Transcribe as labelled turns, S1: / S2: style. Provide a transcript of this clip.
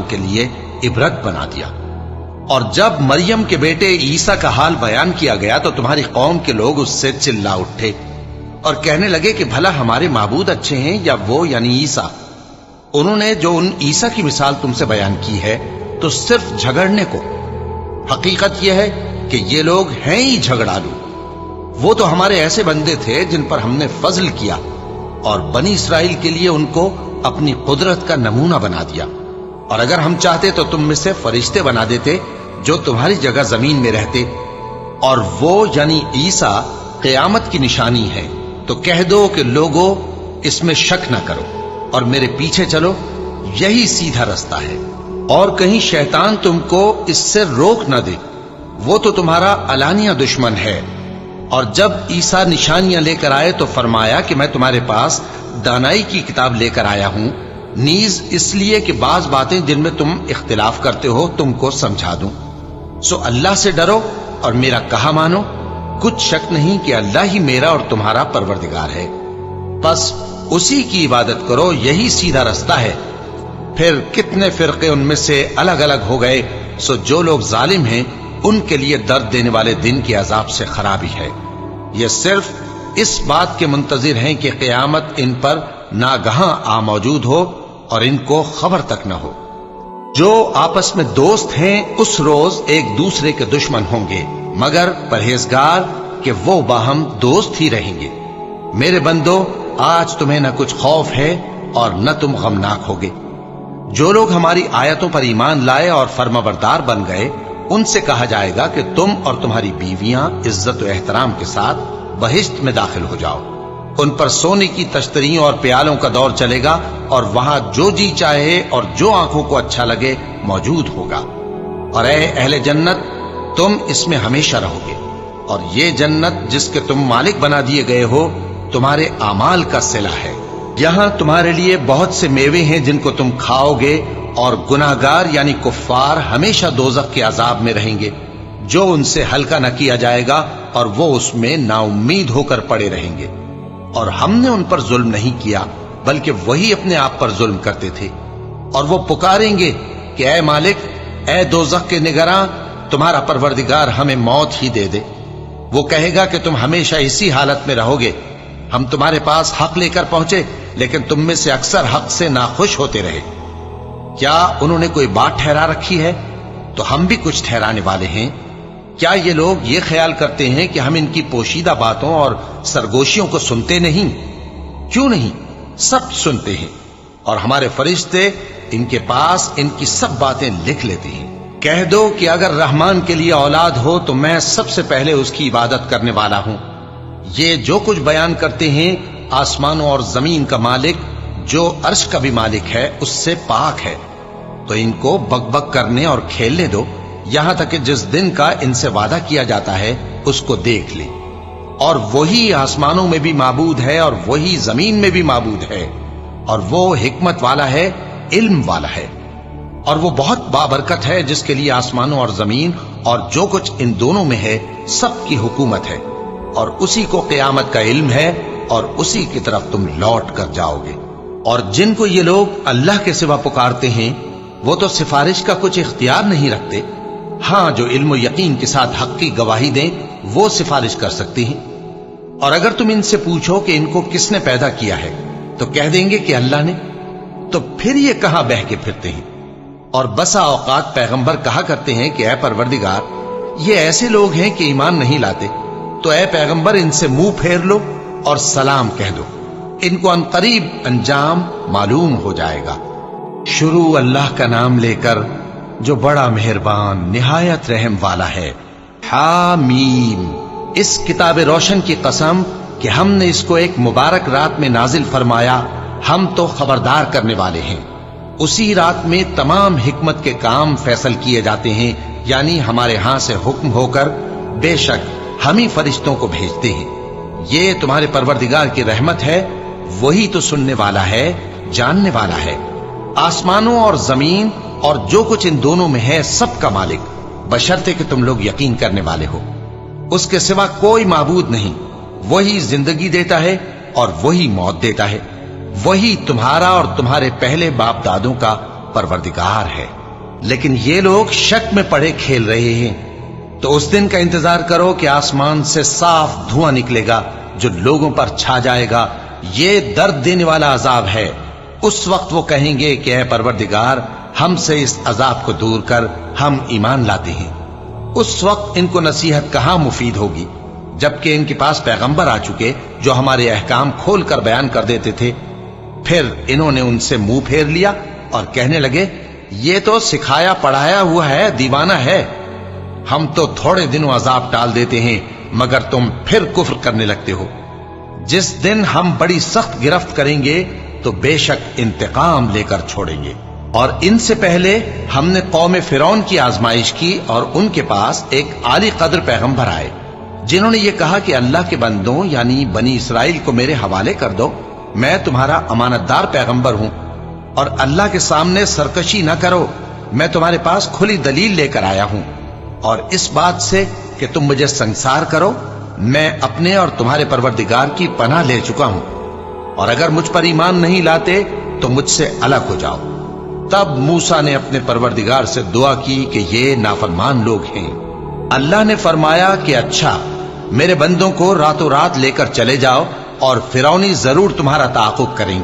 S1: के लिए इबरत बना दिया। और जब मरियम के बेटे ईसा का हाल बयान किया गया तो तुम्हारी कौम के लोग उससे चिल्ला उठे और कहने लगे कि भला हमारे माबूद अच्छे हैं या वो यानी ईसा। उन्होंने जो उन ईसा की मिसाल तुमसे बयान की है तो सिर्फ झगड़ने को। हकीकत यह है कि ये लोग हैं ही झगड़ालू। वो तो हमारे ऐसे बंदे थे जिन पर हमने फजल किया और बनी इसराइल के लिए उनको अपनी कुदरत का नमूना बना दिया। और अगर हम चाहते तो तुम में से फरिश्ते बना देते जो तुम्हारी जगह जमीन में रहते। और वो यानी ईसा क़यामत की निशानी है। तो कह दो कि लोगों इसमें शक न करो और मेरे पीछे चलो, यही सीधा रास्ता है। और कहीं शैतान तुमको इससे रोक न दे, वो तो तुम्हारा अलानिया दुश्मन है। और जब ईसा निशानियां लेकर आए तो फरमाया कि मैं तुम्हारे पास दानाई की किताब लेकर आया हूं, नीज इसलिए कि बाज बातें जिनमें तुम इख्तिलाफ करते हो तुमको समझा दूं। सो अल्लाह से डरो और मेरा कहा मानो। कुछ शक नहीं कि अल्लाह ही मेरा और तुम्हारा परवरदिगार है। बस उसी की इबादत करो, यही सीधा रास्ता है। फिर कितने फिरके उनमें से अलग अलग हो गए। सो जो लोग जालिम हैं उनके लिए दर्द देने वाले दिन के अजाब से खराबी है। ये सिर्फ इस बात के मुंतजिर हैं कि क़यामत इन पर नागहां आ मौजूद हो और इनको खबर तक न हो। जो आपस में दोस्त हैं उस रोज एक दूसरे के दुश्मन होंगे, मगर परहेजगार कि वो बाहम दोस्त ही रहेंगे। मेरे बंदो, आज तुम्हें न कुछ खौफ है और न तुम गमनाक होगे। जो लोग हमारी आयतों पर ईमान लाए और फर्माबरदार बन गए, उनसे कहा जाएगा कि तुम और तुम्हारी बीवियां इज्जत और एहतराम के साथ बहिश्त में दाखिल हो जाओ। उन पर सोने की तश्तरियों और प्यालों का दौर चलेगा और वहां जो जी चाहे और जो आंखों को अच्छा लगे मौजूद होगा। और ऐ अहले जन्नत, तुम इसमें हमेशा रहोगे। और ये जन्नत जिसके तुम मालिक बना दिए गए हो, तुम्हारे आमाल का सिला है। यहां तुम्हारे लिए बहुत से मेवे हैं जिनको तुम खाओगे। और गुनाहगार यानी कुफ्फार हमेशा दोज़ख के अजाब में रहेंगे, जो उनसे हल्का न किया जाएगा और वो उसमें नाउम्मीद होकर पड़े रहेंगे। और हमने उन पर जुल्म नहीं किया, बल्कि वही अपने आप पर जुल्म करते थे। और वो पुकारेंगे कि ऐ मालिक, ऐ दोज़ख के निगरां, तुम्हारा परवरदिगार हमें मौत ही दे दे। वो कहेगा कि तुम हमेशा इसी हालत में रहोगे। हम तुम्हारे पास हक लेकर पहुंचे, लेकिन तुम में से अक्सर हक से नाखुश होते रहे। क्या उन्होंने कोई बात ठहरा रखी है? तो हम भी कुछ ठहराने वाले हैं। क्या ये लोग ये ख्याल करते हैं कि हम इनकी पोशीदा बातों और सरगोशियों को सुनते नहीं? क्यों नहीं, सब सुनते हैं। और हमारे फरिश्ते इनके पास इनकी सब बातें लिख लेते हैं। कह दो कि अगर रहमान के लिए औलाद हो तो मैं सबसे पहले उसकी इबादत करने वाला हूं। ये जो कुछ बयान करते हैं, आसमानों और जमीन का मालिक जो अर्श का भी मालिक है उससे पाक है। तो इनको बकबक करने और खेलने दो, यहां तक कि जिस दिन का इनसे वादा किया जाता है उसको देख ले। और वही आसमानों में भी माबूद है और वही जमीन में भी माबूद है। और वो हिकमत वाला है, इल्म वाला है। और वो बहुत बाबरकत है जिसके लिए आसमानों और जमीन और जो कुछ इन दोनों में है सबकी हुकूमत है। और उसी को क़यामत का इल्म है और उसी की तरफ तुम लौट कर जाओगे। और जिनको ये लोग अल्लाह के सिवा पुकारते हैं, वो तो सिफारिश का कुछ इख्तियार नहीं रखते। हां, जो इल्म यकीन के साथ हक की गवाही दें, वो सिफारिश कर सकती हैं। और अगर तुम इनसे पूछो कि इनको किसने पैदा किया है, तो कह देंगे कि अल्लाह ने। तो फिर ये कहां बह के फिरते हैं? और बसा औकात पैगंबर कहा करते हैं कि ऐ परवरदिगार, ये ऐसे लोग हैं कि ईमान नहीं लाते, तो ऐ पैगंबर इनसे मुंह फेर लो और सलाम कह दो। इनको अनकरीब अंजाम मालूम हो जाएगा। शुरू अल्लाह का नाम लेकर जो बड़ा मेहरबान निहायत रहम वाला है। हामीम, इस किताब रोशन की कसम कि हमने इसको एक मुबारक रात में नाजिल फरमाया। हम तो खबरदार करने वाले हैं। उसी रात में तमाम हिकमत के काम फैसल किए जाते हैं, यानी हमारे यहां से हुक्म होकर। बेशक हम ही फरिश्तों को भेजते हैं। ये तुम्हारे परवरदिगार की रहमत है, वही तो सुनने वाला है, जानने वाला है। आसमानों और जमीन और जो कुछ इन दोनों में है सबका मालिक, बशर्ते कि तुम लोग यकीन करने वाले हो। उसके सिवा कोई माबूद नहीं। वही जिंदगी देता है और वही मौत देता है। वही तुम्हारा और तुम्हारे पहले बाप दादों का परवरदिगार है। लेकिन ये लोग शक में पड़े खेल रहे हैं। तो उस दिन का इंतजार करो कि आसमान से साफ धुआं निकलेगा जो लोगों पर छा जाएगा। ये दर्द देने वाला अजाब है। उस वक्त वो कहेंगे कि ऐ परवरदिगार, हमसे इस अजाब को दूर कर, हम ईमान लाते हैं। उस वक्त इनको नसीहत कहां मुफीद होगी, जबकि इनके पास पैगंबर आ चुके जो हमारे अहकाम खोल कर बयान कर देते थे। फिर इन्होंने उनसे मुंह फेर लिया और कहने लगे, ये तो सिखाया पढ़ाया हुआ है, दीवाना है। हम तो थोड़े दिनों अजाब टाल देते हैं, मगर तुम फिर कुफ्र करने लगते हो। जिस दिन हम बड़ी सख्त गिरफ्त करेंगे तो बेशक इंतकाम लेकर छोड़ेंगे। और इनसे पहले हमने कौम फिरौन की आजमाइश की और उनके पास एक आली कद्र पैगंबर आए जिन्होंने ये कहा कि अल्लाह के बंदों यानी बनी इसराइल को मेरे हवाले कर दो, मैं तुम्हारा अमानतदार पैगंबर हूं और अल्लाह के सामने सरकशी न करो। मैं तुम्हारे पास खुली दलील लेकर आया हूं और इस बात से कि तुम मुझे संसार करो, मैं अपने और तुम्हारे परवरदिगार की पनाह ले चुका हूं। और अगर मुझ पर ईमान नहीं लाते तो मुझसे अलग हो जाओ। तब मूसा ने अपने परवरदिगार से दुआ की कि ये नाफरमान लोग हैं। अल्लाह ने फरमाया कि अच्छा, मेरे बंदों को रातों रात लेकर चले जाओ और फिरौनी जरूर तुम्हारा ताक़ुब करेंगे।